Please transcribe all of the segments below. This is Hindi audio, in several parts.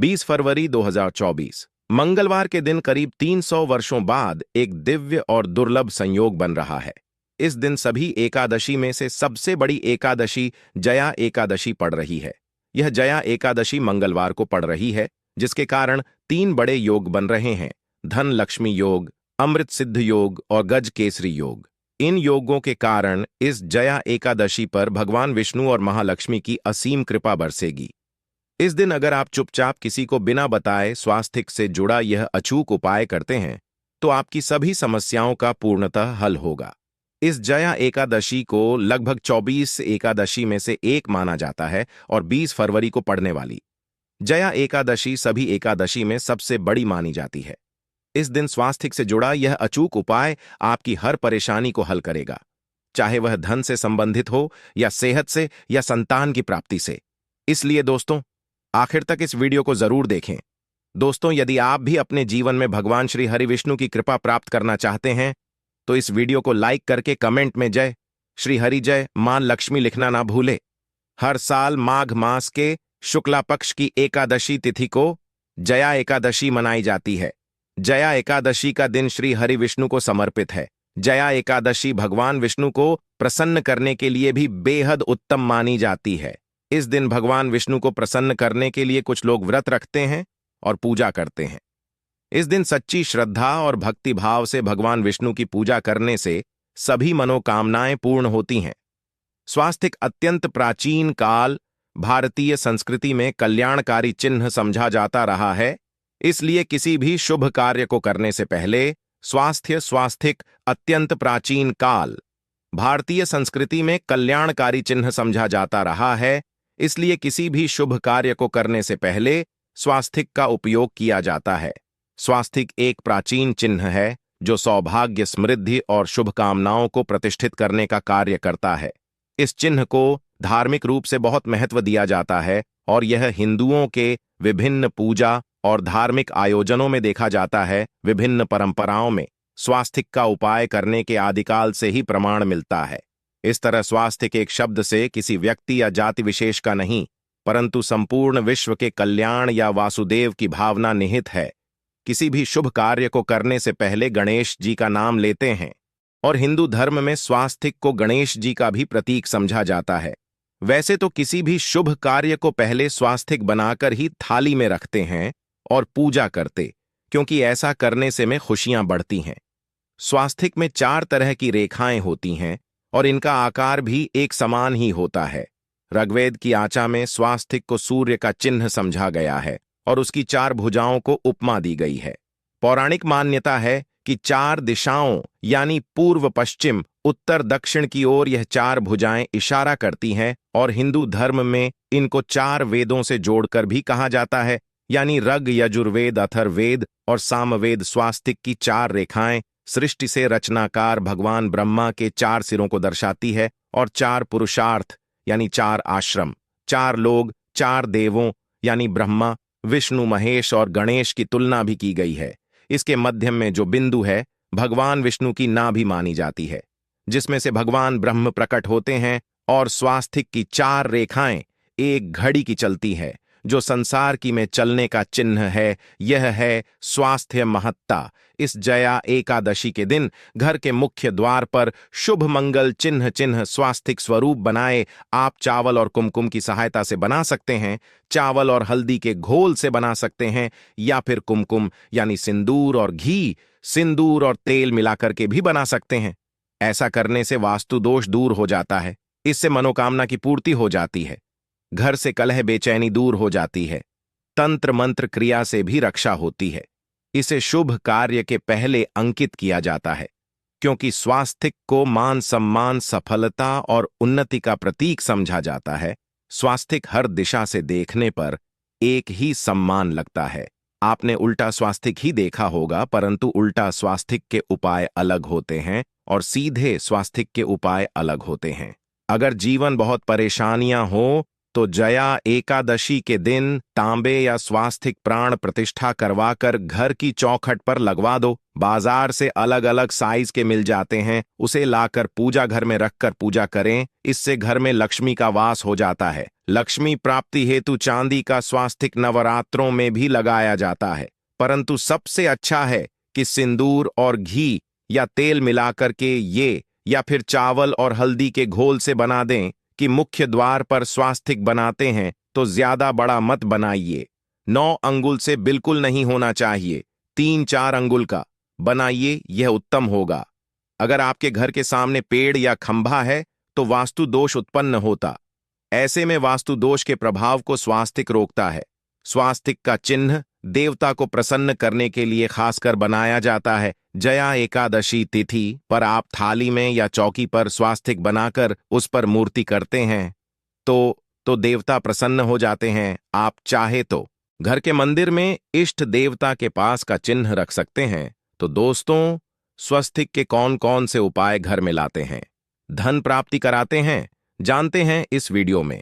20 फरवरी 2024 मंगलवार के दिन करीब 300 वर्षों बाद एक दिव्य और दुर्लभ संयोग बन रहा है। इस दिन सभी एकादशी में से सबसे बड़ी एकादशी जया एकादशी पड़ रही है। यह जया एकादशी मंगलवार को पड़ रही है, जिसके कारण 3 बड़े योग बन रहे हैं: धन लक्ष्मी योग, अमृत सिद्ध योग और गज केसरी योग। इन योगों के कारण इस जया एकादशी पर भगवान विष्णु और महालक्ष्मी की असीम कृपा बरसेगी। इस दिन अगर आप चुपचाप किसी को बिना बताए स्वास्थ्य से जुड़ा यह अचूक उपाय करते हैं, तो आपकी सभी समस्याओं का पूर्णतः हल होगा। इस जया एकादशी को लगभग 24 एकादशी में से एक माना जाता है और 20 फरवरी को पड़ने वाली जया एकादशी सभी एकादशी में सबसे बड़ी मानी जाती है। इस दिन स्वास्थ्य से जुड़ा यह अचूक उपाय आपकी हर परेशानी को हल करेगा, चाहे वह धन से संबंधित हो या सेहत से या संतान की प्राप्ति से। इसलिए दोस्तों, आखिर तक इस वीडियो को जरूर देखें। दोस्तों, यदि आप भी अपने जीवन में भगवान श्री हरि विष्णु की कृपा प्राप्त करना चाहते हैं, तो इस वीडियो को लाइक करके कमेंट में जय श्री हरि जय मां लक्ष्मी लिखना ना भूले। हर साल माघ मास के शुक्ला पक्ष की एकादशी तिथि को जया एकादशी मनाई जाती है। जया एकादशी का दिन श्री हरि विष्णु को समर्पित है। जया एकादशी भगवान विष्णु को प्रसन्न करने के लिए भी बेहद उत्तम मानी जाती है। इस दिन भगवान विष्णु को प्रसन्न करने के लिए कुछ लोग व्रत रखते हैं और पूजा करते हैं। इस दिन सच्ची श्रद्धा और भक्ति भाव से भगवान विष्णु की पूजा करने से सभी मनोकामनाएं पूर्ण होती हैं। स्वास्थ्य अत्यंत प्राचीन काल भारतीय संस्कृति में कल्याणकारी चिन्ह समझा जाता रहा है। इसलिए किसी भी शुभ कार्य को करने से पहले स्वास्थ्य अत्यंत प्राचीन काल भारतीय संस्कृति में कल्याणकारी चिन्ह समझा जाता रहा है। इसलिए किसी भी शुभ कार्य को करने से पहले स्वास्तिक का उपयोग किया जाता है। स्वास्तिक एक प्राचीन चिन्ह है जो सौभाग्य, समृद्धि और शुभकामनाओं को प्रतिष्ठित करने का कार्य करता है। इस चिन्ह को धार्मिक रूप से बहुत महत्व दिया जाता है और यह हिंदुओं के विभिन्न पूजा और धार्मिक आयोजनों में देखा जाता है। विभिन्न परंपराओं में स्वास्तिक का उपाय करने के आदिकाल से ही प्रमाण मिलता है। इस तरह स्वास्तिक एक शब्द से किसी व्यक्ति या जाति विशेष का नहीं, परंतु संपूर्ण विश्व के कल्याण या वासुदेव की भावना निहित है। किसी भी शुभ कार्य को करने से पहले गणेश जी का नाम लेते हैं और हिंदू धर्म में स्वास्तिक को गणेश जी का भी प्रतीक समझा जाता है। वैसे तो किसी भी शुभ कार्य को पहले स्वास्तिक बनाकर ही थाली में रखते हैं और पूजा करते, क्योंकि ऐसा करने से में खुशियां बढ़ती हैं। स्वास्तिक में 4 तरह की रेखाएं होती हैं और इनका आकार भी एक समान ही होता है। ऋग्वेद की आचा में स्वास्तिक को सूर्य का चिन्ह समझा गया है और उसकी 4 भुजाओं को उपमा दी गई है। पौराणिक मान्यता है कि 4 दिशाओं यानी पूर्व, पश्चिम, उत्तर, दक्षिण की ओर यह 4 भुजाएं इशारा करती हैं और हिंदू धर्म में इनको 4 वेदों से जोड़कर भी कहा जाता है, यानी ऋग, यजुर्वेद, अथर्ववेद और सामवेद। स्वास्तिक की 4 रेखाएं सृष्टि से रचनाकार भगवान ब्रह्मा के 4 सिरों को दर्शाती है और 4 पुरुषार्थ यानी 4 आश्रम, 4 लोग, 4 देवों यानी ब्रह्मा, विष्णु, महेश और गणेश की तुलना भी की गई है। इसके मध्यम में जो बिंदु है भगवान विष्णु की नाभि मानी जाती है, जिसमें से भगवान ब्रह्म प्रकट होते हैं। और स्वास्तिक की 4 रेखाएं एक घड़ी की चलती है जो संसार की में चलने का चिन्ह है। यह है स्वास्थ्य महत्ता। इस जया एकादशी के दिन घर के मुख्य द्वार पर शुभ मंगल चिन्ह स्वास्तिक स्वरूप बनाए आप चावल और कुमकुम की सहायता से बना सकते हैं। चावल और हल्दी के घोल से बना सकते हैं या फिर कुमकुम यानी सिंदूर और घी, सिंदूर और तेल मिलाकर के भी बना सकते हैं। ऐसा करने से वास्तु दोष दूर हो जाता है। इससे मनोकामना की पूर्ति हो जाती है। घर से कलह बेचैनी दूर हो जाती है। तंत्र मंत्र क्रिया से भी रक्षा होती है। इसे शुभ कार्य के पहले अंकित किया जाता है, क्योंकि स्वास्तिक को मान सम्मान, सफलता और उन्नति का प्रतीक समझा जाता है। स्वास्तिक हर दिशा से देखने पर एक ही सम्मान लगता है। आपने उल्टा स्वास्तिक ही देखा होगा, परंतु उल्टा स्वास्तिक के उपाय अलग होते हैं और सीधे स्वास्तिक के उपाय अलग होते हैं। अगर जीवन बहुत परेशानियां हो तो जया एकादशी के दिन तांबे या स्वास्तिक प्राण प्रतिष्ठा करवाकर घर की चौखट पर लगवा दो। बाजार से अलग अलग साइज के मिल जाते हैं, उसे लाकर पूजा घर में रखकर पूजा करें। इससे घर में लक्ष्मी का वास हो जाता है। लक्ष्मी प्राप्ति हेतु चांदी का स्वास्तिक नवरात्रों में भी लगाया जाता है, परंतु सबसे अच्छा है कि सिंदूर और घी या तेल मिलाकर के ये, या फिर चावल और हल्दी के घोल से बना दें। कि मुख्य द्वार पर स्वास्तिक बनाते हैं तो ज्यादा बड़ा मत बनाइए। 9 अंगुल से बिल्कुल नहीं होना चाहिए, 3-4 अंगुल का बनाइए, यह उत्तम होगा। अगर आपके घर के सामने पेड़ या खंभा है तो वास्तु दोष उत्पन्न होता। ऐसे में वास्तु दोष के प्रभाव को स्वास्तिक रोकता है। स्वास्तिक का चिन्ह देवता को प्रसन्न करने के लिए खासकर बनाया जाता है। जया एकादशी तिथि पर आप थाली में या चौकी पर स्वास्तिक बनाकर उस पर मूर्ति करते हैं तो देवता प्रसन्न हो जाते हैं। आप चाहे तो घर के मंदिर में इष्ट देवता के पास का चिन्ह रख सकते हैं। तो दोस्तों, स्वास्तिक के कौन कौन से उपाय घर में लाते हैं, धन प्राप्ति कराते हैं, जानते हैं इस वीडियो में।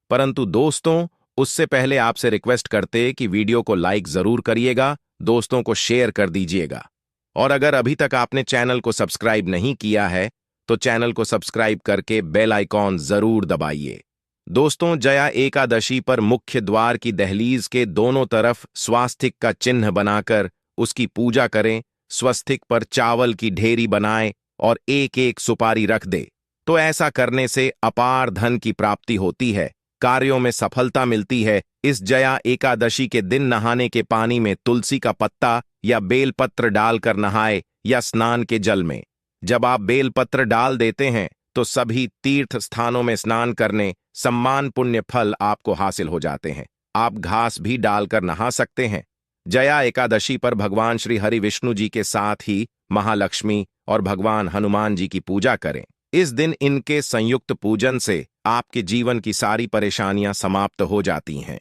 परंतु दोस्तों, उससे पहले आपसे रिक्वेस्ट करते कि वीडियो को लाइक जरूर करिएगा, दोस्तों को शेयर कर दीजिएगा, और अगर अभी तक आपने चैनल को सब्सक्राइब नहीं किया है तो चैनल को सब्सक्राइब करके बेल आइकॉन जरूर दबाइए। दोस्तों, जया एकादशी पर मुख्य द्वार की दहलीज के दोनों तरफ स्वास्तिक का चिन्ह बनाकर उसकी पूजा करें। स्वास्तिक पर चावल की ढेरी बनाए और एक एक सुपारी रख दे। तो ऐसा करने से अपार धन की प्राप्ति होती है, कार्यों में सफलता मिलती है। इस जया एकादशी के दिन नहाने के पानी में तुलसी का पत्ता या बेलपत्र डालकर नहाए, या स्नान के जल में जब आप बेलपत्र डाल देते हैं तो सभी तीर्थ स्थानों में स्नान करने सम्मान पुण्य फल आपको हासिल हो जाते हैं। आप घास भी डालकर नहा सकते हैं। जया एकादशी पर भगवान श्री हरि विष्णु जी के साथ ही महालक्ष्मी और भगवान हनुमान जी की पूजा करें। इस दिन इनके संयुक्त पूजन से आपके जीवन की सारी परेशानियां समाप्त हो जाती हैं।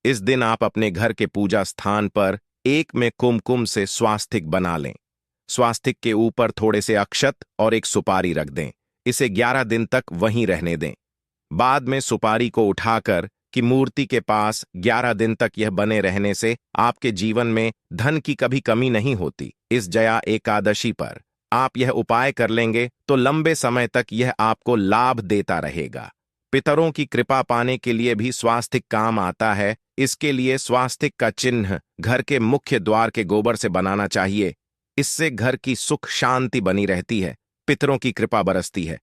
इस दिन आप अपने घर के पूजा स्थान पर एक में कुमकुम से स्वास्तिक बना लें। स्वास्तिक के ऊपर थोड़े से अक्षत और एक सुपारी रख दें। इसे 11 दिन तक वहीं रहने दें। बाद में सुपारी को उठाकर कि मूर्ति के पास 11 दिन तक यह बने रहने से आपके जीवन में धन की कभी कमी नहीं होती। इस जया एकादशी पर आप यह उपाय कर लेंगे तो लंबे समय तक यह आपको लाभ देता रहेगा। पितरों की कृपा पाने के लिए भी स्वास्तिक काम आता है। इसके लिए स्वास्तिक का चिन्ह घर के मुख्य द्वार के गोबर से बनाना चाहिए। इससे घर की सुख शांति बनी रहती है, पितरों की कृपा बरसती है।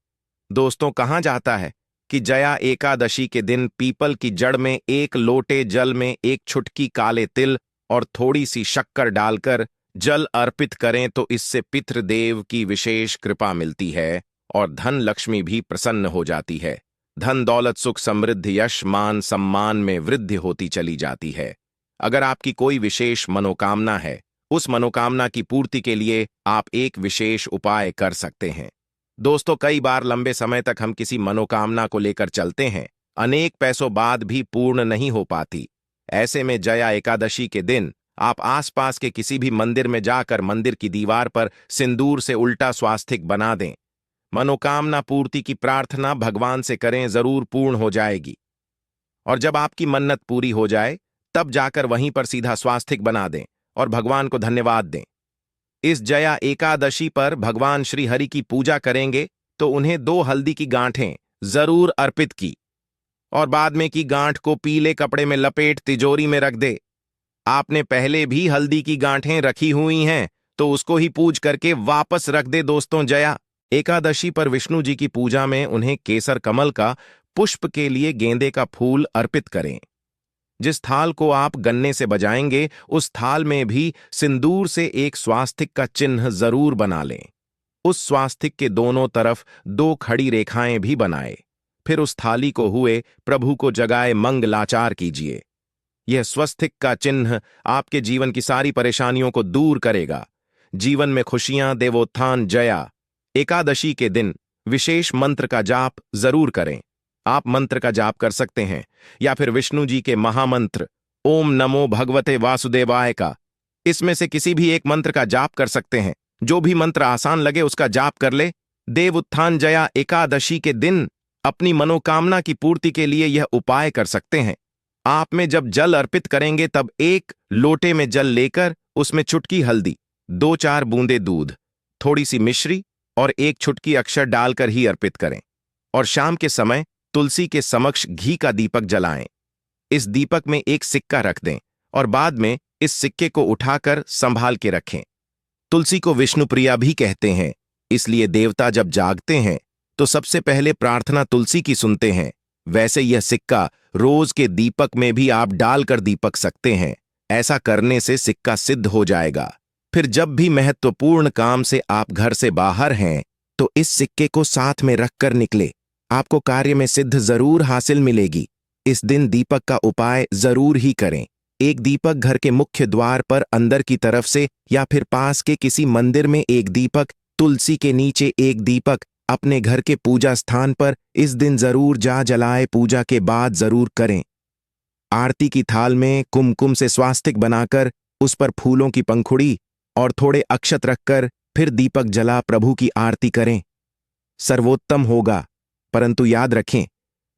दोस्तों, कहा जाता है कि जया एकादशी के दिन पीपल की जड़ में 1 लोटे जल में 1 चुटकी काले तिल और थोड़ी सी शक्कर डालकर जल अर्पित करें तो इससे पितृदेव की विशेष कृपा मिलती है और धन लक्ष्मी भी प्रसन्न हो जाती है। धन दौलत सुख समृद्धि यश मान सम्मान में वृद्धि होती चली जाती है। अगर आपकी कोई विशेष मनोकामना है, उस मनोकामना की पूर्ति के लिए आप एक विशेष उपाय कर सकते हैं। दोस्तों, कई बार लंबे समय तक हम किसी मनोकामना को लेकर चलते हैं, अनेक पैसों बाद भी पूर्ण नहीं हो पाती। ऐसे में जया एकादशी के दिन आप आसपास के किसी भी मंदिर में जाकर मंदिर की दीवार पर सिंदूर से उल्टा स्वास्तिक बना दें। मनोकामना पूर्ति की प्रार्थना भगवान से करें, जरूर पूर्ण हो जाएगी। और जब आपकी मन्नत पूरी हो जाए तब जाकर वहीं पर सीधा स्वास्तिक बना दें और भगवान को धन्यवाद दें। इस जया एकादशी पर भगवान श्री हरि की पूजा करेंगे तो उन्हें 2 हल्दी की गांठें जरूर अर्पित की और बाद में की गांठ को पीले कपड़े में लपेट तिजोरी में रख दे। आपने पहले भी हल्दी की गांठें रखी हुई हैं तो उसको ही पूज करके वापस रख दे। दोस्तों, जया एकादशी पर विष्णु जी की पूजा में उन्हें केसर कमल का पुष्प के लिए गेंदे का फूल अर्पित करें। जिस थाल को आप गन्ने से बजाएंगे उस थाल में भी सिंदूर से एक स्वास्तिक का चिन्ह जरूर बना लें। उस स्वास्तिक के दोनों तरफ 2 खड़ी रेखाएं भी बनाए। फिर उस थाली को हुए प्रभु को जगाए मंगलाचार कीजिए। यह स्वास्तिक का चिन्ह आपके जीवन की सारी परेशानियों को दूर करेगा। जीवन में खुशियां देवोत्थान। जया एकादशी के दिन विशेष मंत्र का जाप जरूर करें। आप मंत्र का जाप कर सकते हैं या फिर विष्णु जी के महामंत्र ओम नमो भगवते वासुदेवाय का, इसमें से किसी भी एक मंत्र का जाप कर सकते हैं। जो भी मंत्र आसान लगे उसका जाप कर ले। देव उत्थान जया एकादशी के दिन अपनी मनोकामना की पूर्ति के लिए यह उपाय कर सकते हैं। आप में जब जल अर्पित करेंगे तब एक लोटे में जल लेकर उसमें चुटकी हल्दी, 2-4 बूंदे दूध, थोड़ी सी मिश्री और एक चुटकी अक्षर डालकर ही अर्पित करें। और शाम के समय तुलसी के समक्ष घी का दीपक जलाएं। इस दीपक में एक सिक्का रख दें और बाद में इस सिक्के को उठाकर संभाल के रखें। तुलसी को विष्णुप्रिया भी कहते हैं, इसलिए देवता जब जागते हैं तो सबसे पहले प्रार्थना तुलसी की सुनते हैं। वैसे यह सिक्का रोज के दीपक में भी आप डालकर दीपक सकते हैं। ऐसा करने से सिक्का सिद्ध हो जाएगा। फिर जब भी महत्वपूर्ण काम से आप घर से बाहर हैं तो इस सिक्के को साथ में रखकर निकले। आपको कार्य में सिद्ध जरूर हासिल मिलेगी। इस दिन दीपक का उपाय जरूर ही करें। एक दीपक घर के मुख्य द्वार पर अंदर की तरफ से या फिर पास के किसी मंदिर में एक दीपक, तुलसी के नीचे एक दीपक, अपने घर के पूजा स्थान पर इस दिन जरूर जलाए। पूजा के बाद जरूर करें। आरती की थाल में कुमकुम से स्वास्तिक बनाकर उस पर फूलों की पंखुड़ी और थोड़े अक्षत रखकर फिर दीपक जला प्रभु की आरती करें। सर्वोत्तम होगा। परंतु याद रखें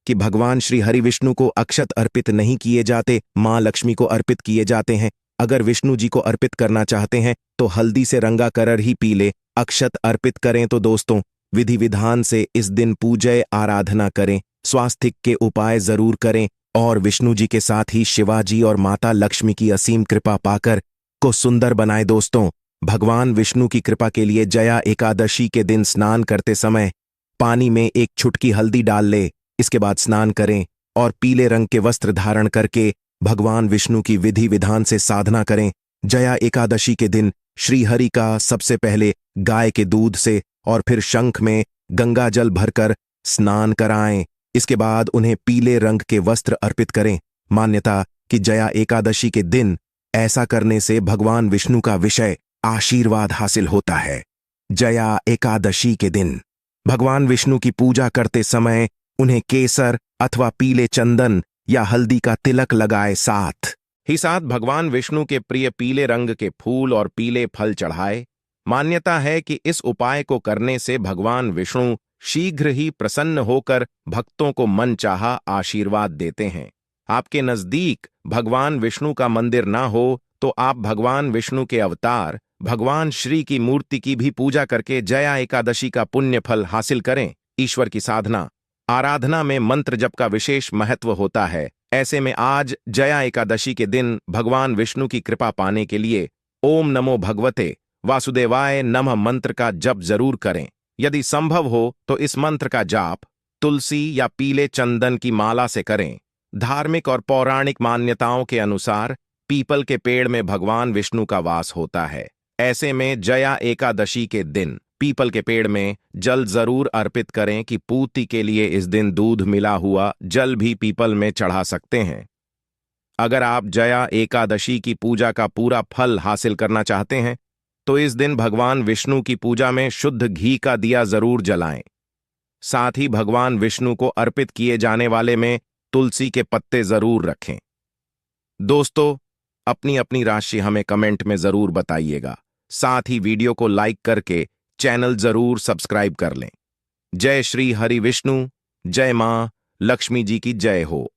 कि भगवान श्री हरि विष्णु को अक्षत अर्पित नहीं किए जाते, मां लक्ष्मी को अर्पित किए जाते हैं। अगर विष्णु जी को अर्पित करना चाहते हैं तो हल्दी से रंगा करर ही पी ले। अक्षत अर्पित करें तो दोस्तों विधि विधान से इस दिन पूजय आराधना करें, स्वास्तिक के उपाय जरूर करें और विष्णु जी के साथ ही शिवाजी और माता लक्ष्मी की असीम कृपा पाकर को सुंदर बनाए। दोस्तों, भगवान विष्णु की कृपा के लिए जया एकादशी के दिन स्नान करते समय पानी में एक चुटकी हल्दी डाल ले। इसके बाद स्नान करें और पीले रंग के वस्त्र धारण करके भगवान विष्णु की विधि विधान से साधना करें। जया एकादशी के दिन श्री हरि का सबसे पहले गाय के दूध से और फिर शंख में गंगा जल भरकर स्नान कराएं। इसके बाद उन्हें पीले रंग के वस्त्र अर्पित करें। मान्यता कि जया एकादशी के दिन ऐसा करने से भगवान विष्णु का विषय आशीर्वाद हासिल होता है। जया एकादशी के दिन भगवान विष्णु की पूजा करते समय उन्हें केसर अथवा पीले चंदन या हल्दी का तिलक लगाए। साथ ही साथ भगवान विष्णु के प्रिय पीले रंग के फूल और पीले फल चढ़ाए। मान्यता है कि इस उपाय को करने से भगवान विष्णु शीघ्र ही प्रसन्न होकर भक्तों को मनचाहा आशीर्वाद देते हैं। आपके नजदीक भगवान विष्णु का मंदिर ना हो तो आप भगवान विष्णु के अवतार भगवान श्री की मूर्ति की भी पूजा करके जया एकादशी का पुण्य फल हासिल करें। ईश्वर की साधना आराधना में मंत्र जप का विशेष महत्व होता है। ऐसे में आज जया एकादशी के दिन भगवान विष्णु की कृपा पाने के लिए ओम नमो भगवते वासुदेवाय नमः मंत्र का जप जरूर करें। यदि संभव हो तो इस मंत्र का जाप तुलसी या पीले चंदन की माला से करें। धार्मिक और पौराणिक मान्यताओं के अनुसार पीपल के पेड़ में भगवान विष्णु का वास होता है। ऐसे में जया एकादशी के दिन पीपल के पेड़ में जल जरूर अर्पित करें कि पूर्ति के लिए इस दिन दूध मिला हुआ जल भी पीपल में चढ़ा सकते हैं। अगर आप जया एकादशी की पूजा का पूरा फल हासिल करना चाहते हैं तो इस दिन भगवान विष्णु की पूजा में शुद्ध घी का दिया जरूर जलाएं। साथ ही भगवान विष्णु को अर्पित किए जाने वाले में तुलसी के पत्ते जरूर रखें। दोस्तों, अपनी अपनी राशि हमें कमेंट में जरूर बताइएगा। साथ ही वीडियो को लाइक करके चैनल जरूर सब्सक्राइब कर लें। जय श्री हरि विष्णु, जय मां लक्ष्मी जी की जय हो।